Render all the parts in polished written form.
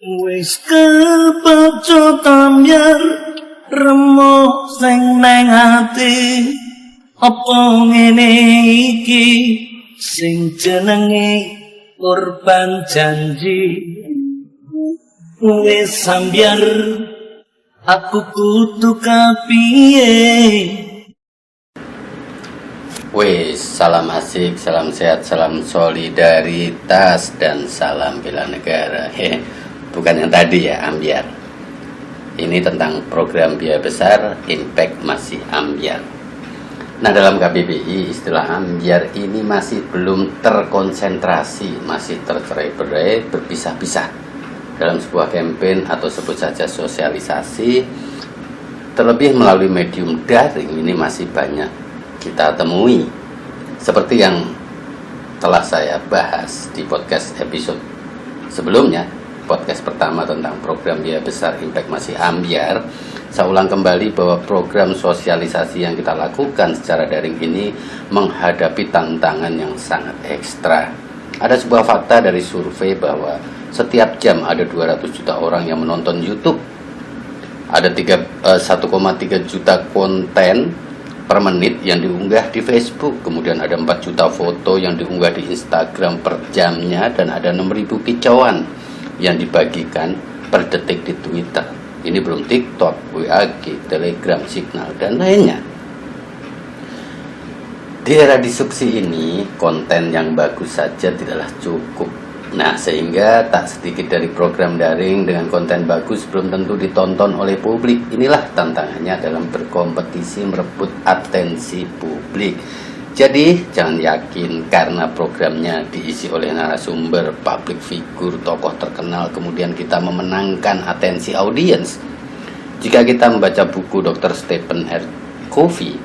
Wis kebaca tamyar remuk sing nang ati, apa ngene iki sing jenenge korban janji. Wis sambyar aku kudu kapiye. Wis, salam asik, salam sehat, salam solidaritas, dan salam bela negara. Bukan yang tadi ya, ambyar. Ini tentang program biaya besar, impact masih ambyar. Nah, dalam KBBI istilah ambyar ini masih belum terkonsentrasi, masih tercerai-berai, berpisah-pisah dalam sebuah campaign atau sebut saja sosialisasi. Terlebih melalui medium daring ini masih banyak kita temui, seperti yang telah saya bahas di podcast episode sebelumnya, podcast pertama tentang program biaya besar impact masih ambyar. Saya ulang kembali bahwa program sosialisasi yang kita lakukan secara daring ini menghadapi tantangan yang sangat ekstra. Ada sebuah fakta dari survei bahwa setiap jam ada 200 juta orang yang menonton YouTube, ada 1,3 juta konten per menit yang diunggah di Facebook, kemudian ada 4 juta foto yang diunggah di Instagram per jamnya, dan ada 6.000 kicauan yang dibagikan per detik di Twitter. Ini belum TikTok, WA, Telegram, Signal, dan lainnya. Di era disrupsi ini, konten yang bagus saja tidaklah cukup. Nah, sehingga tak sedikit dari program daring dengan konten bagus belum tentu ditonton oleh publik. Inilah tantangannya dalam berkompetisi merebut atensi publik. Jadi, jangan yakin karena programnya diisi oleh narasumber, public figure, tokoh terkenal, kemudian kita memenangkan atensi audiens. Jika kita membaca buku Dr. Stephen R. Covey,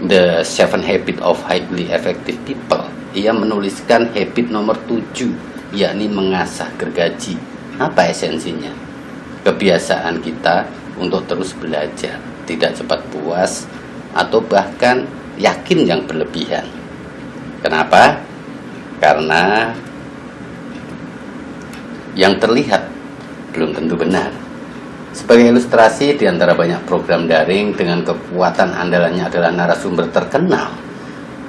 The 7 Habits of Highly Effective People, ia menuliskan habit nomor 7, yakni mengasah gergaji. Apa esensinya? Kebiasaan kita untuk terus belajar, tidak cepat puas, atau bahkan yakin yang berlebihan. Kenapa? Karena yang terlihat belum tentu benar. Sebagai ilustrasi, di antara banyak program daring dengan kekuatan andalannya adalah narasumber terkenal.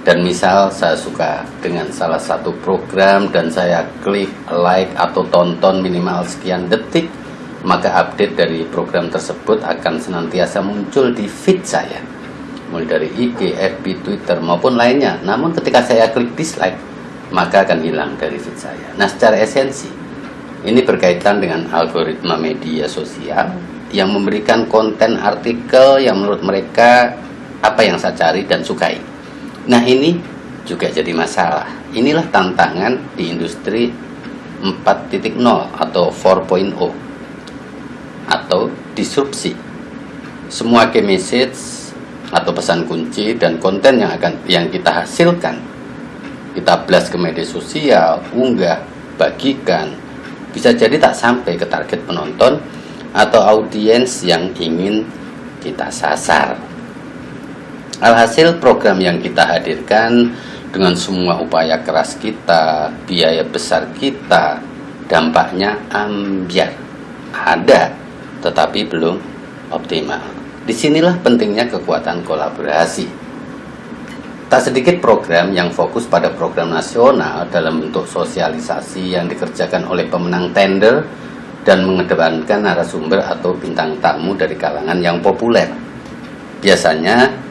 Dan misal saya suka dengan salah satu program dan saya klik like atau tonton minimal sekian detik, maka update dari program tersebut akan senantiasa muncul di feed saya, mulai dari IG, FB, Twitter maupun lainnya. Namun ketika saya klik dislike, maka akan hilang dari feed saya. Nah, secara esensi ini berkaitan dengan algoritma media sosial yang memberikan konten artikel yang menurut mereka apa yang saya cari dan sukai. Nah, ini juga jadi masalah. Inilah tantangan di industri 4.0 atau 4.0 atau disrupsi. Semua key message atau pesan kunci dan konten yang kita hasilkan, kita blast ke media sosial, unggah, bagikan, bisa jadi tak sampai ke target penonton atau audiens yang ingin kita sasar. Alhasil program yang kita hadirkan dengan semua upaya keras kita, biaya besar kita, dampaknya ambyar. Ada, tetapi belum optimal. Disinilah pentingnya kekuatan kolaborasi. Tak sedikit program yang fokus pada program nasional dalam bentuk sosialisasi yang dikerjakan oleh pemenang tender dan mengedepankan narasumber atau bintang tamu dari kalangan yang populer. Biasanya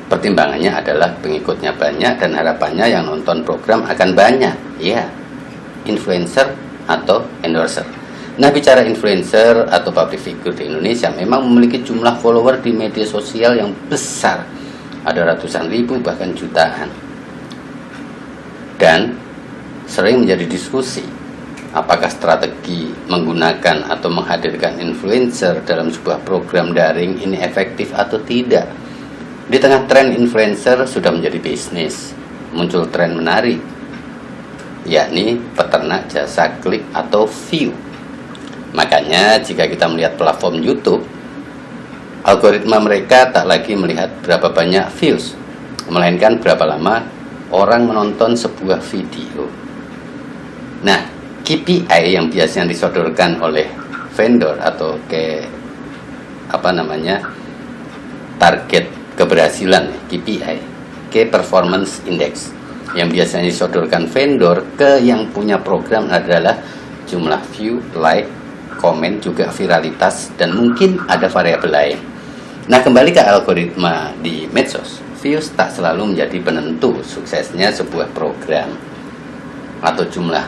pertimbangannya adalah pengikutnya banyak dan harapannya yang nonton program akan banyak. Ya, influencer atau endorser. Nah, bicara influencer atau public figure di Indonesia memang memiliki jumlah follower di media sosial yang besar. Ada ratusan ribu bahkan jutaan. Dan sering menjadi diskusi apakah strategi menggunakan atau menghadirkan influencer dalam sebuah program daring ini efektif atau tidak. Di tengah tren influencer sudah menjadi bisnis, muncul tren menarik, yakni peternak jasa klik atau view. Makanya jika kita melihat platform YouTube, algoritma mereka tak lagi melihat berapa banyak views, melainkan berapa lama orang menonton sebuah video. Nah, KPI yang biasanya disodorkan oleh vendor atau target keberhasilan, KPI, Key Performance Index, yang biasanya disodorkan vendor ke yang punya program adalah jumlah view, like, komen, juga viralitas, dan mungkin ada variabel lain. Nah, kembali ke algoritma di medsos, views tak selalu menjadi penentu suksesnya sebuah program, atau jumlah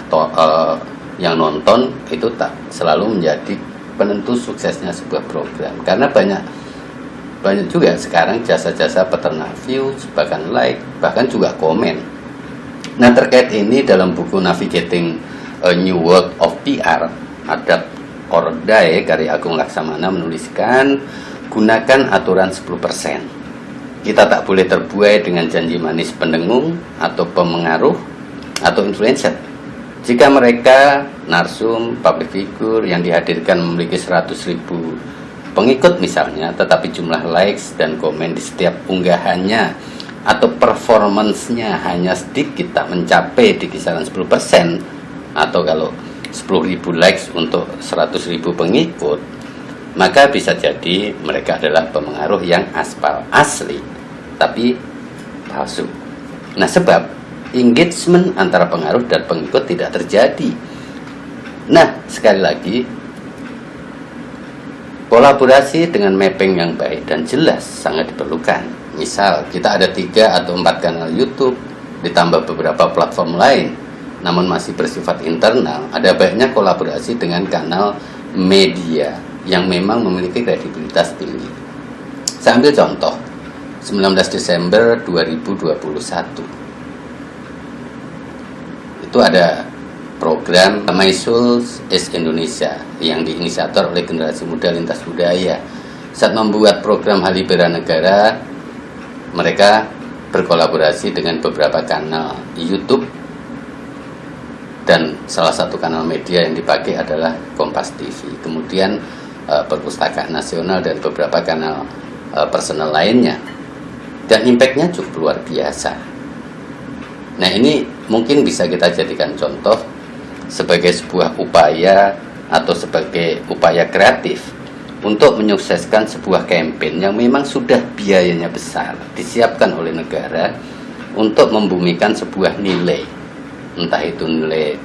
yang nonton itu tak selalu menjadi penentu suksesnya sebuah program, karena banyak juga sekarang jasa-jasa peternak views, bahkan like, bahkan juga komen. Nah, terkait ini dalam buku Navigating a New World of PR, Adapt or Die karya Agung Laksamana menuliskan, gunakan aturan 10%. Kita tak boleh terbuai dengan janji manis pendengung atau pemengaruh atau influencer. Jika mereka narsum, public figure yang dihadirkan memiliki 100.000 pengikut misalnya, tetapi jumlah likes dan komen di setiap unggahannya atau performance-nya hanya sedikit, tak mencapai di kisaran 10%, atau kalau 10.000 likes untuk 100.000 pengikut, maka bisa jadi mereka adalah pemengaruh yang asli tapi palsu. Nah, sebab engagement antara pengaruh dan pengikut tidak terjadi. Nah, sekali lagi, kolaborasi dengan mapping yang baik dan jelas sangat diperlukan. Misal, kita ada 3 atau 4 kanal YouTube, ditambah beberapa platform lain, namun masih bersifat internal. Ada baiknya kolaborasi dengan kanal media yang memang memiliki kredibilitas tinggi. Saya ambil contoh, 19 Desember 2021. Itu ada program My Souls is Indonesia yang diinisiator oleh generasi muda lintas budaya. Saat membuat program Hari Bela Negara, mereka berkolaborasi dengan beberapa kanal YouTube, dan salah satu kanal media yang dipakai adalah Kompas TV. Kemudian Perpustakaan Nasional dan beberapa kanal personal lainnya. Dan impact-nya cukup luar biasa. Nah, ini mungkin bisa kita jadikan contoh sebagai sebuah upaya atau sebagai upaya kreatif untuk menyukseskan sebuah kampanye yang memang sudah biayanya besar, disiapkan oleh negara untuk membumikan sebuah nilai, entah itu nilai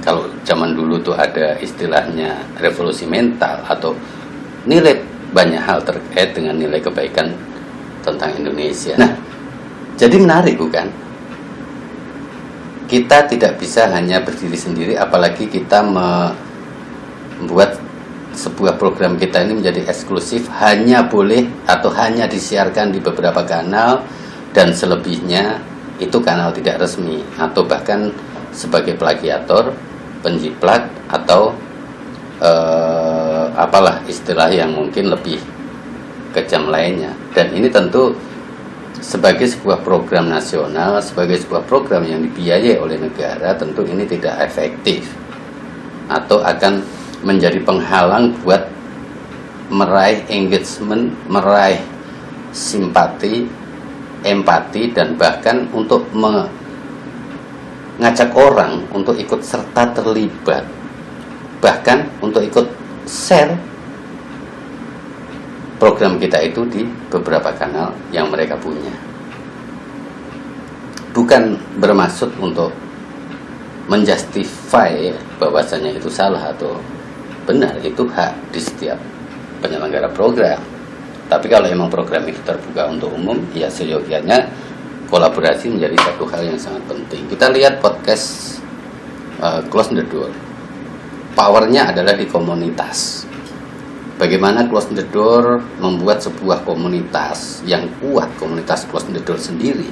kalau zaman dulu tuh ada istilahnya revolusi mental, atau nilai banyak hal terkait dengan nilai kebaikan tentang Indonesia. Nah, jadi menarik bukan? Kita tidak bisa hanya berdiri sendiri, apalagi kita membuat sebuah program kita ini menjadi eksklusif, hanya boleh atau hanya disiarkan di beberapa kanal, dan selebihnya itu kanal tidak resmi, atau bahkan sebagai plagiator, penjiplak, atau apalah istilah yang mungkin lebih kejam lainnya. Dan ini tentu sebagai sebuah program nasional, sebagai sebuah program yang dibiayai oleh negara, tentu ini tidak efektif atau akan menjadi penghalang buat meraih engagement, meraih simpati, empati, dan bahkan untuk mengajak orang untuk ikut serta terlibat, bahkan untuk ikut share program kita itu di beberapa kanal yang mereka punya. Bukan bermaksud untuk menjustify bahwasanya itu salah atau benar, itu hak di setiap penyelenggara program. Tapi kalau emang program itu terbuka untuk umum, ya seyogianya kolaborasi menjadi satu hal yang sangat penting. Kita lihat podcast Close the Door. Powernya adalah di komunitas. Bagaimana Close the Door membuat sebuah komunitas yang kuat, komunitas Close the Door sendiri.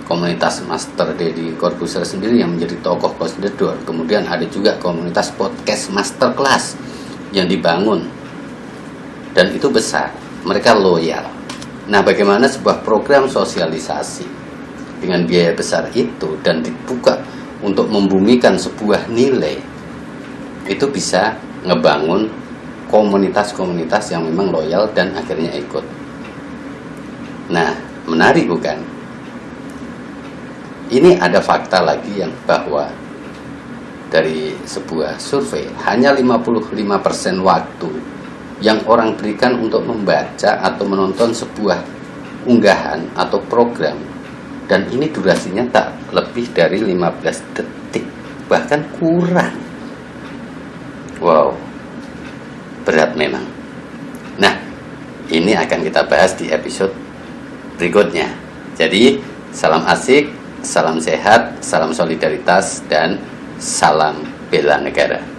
Komunitas Master Deddy Corbuzier sendiri yang menjadi tokoh Close the Door. Kemudian ada juga komunitas podcast Masterclass yang dibangun, dan itu besar, mereka loyal. Nah, bagaimana sebuah program sosialisasi dengan biaya besar itu dan dibuka untuk membumikan sebuah nilai, itu bisa ngebangun komunitas-komunitas yang memang loyal dan akhirnya ikut. Nah, menarik bukan? Ini ada fakta lagi yang bahwa dari sebuah survei, hanya 55% waktu yang orang berikan untuk membaca atau menonton sebuah unggahan atau program, dan ini durasinya tak lebih dari 15 detik, bahkan kurang. Wow, berat memang. Nah, ini akan kita bahas di episode berikutnya. Jadi, salam asik, salam sehat, salam solidaritas, dan salam bela negara.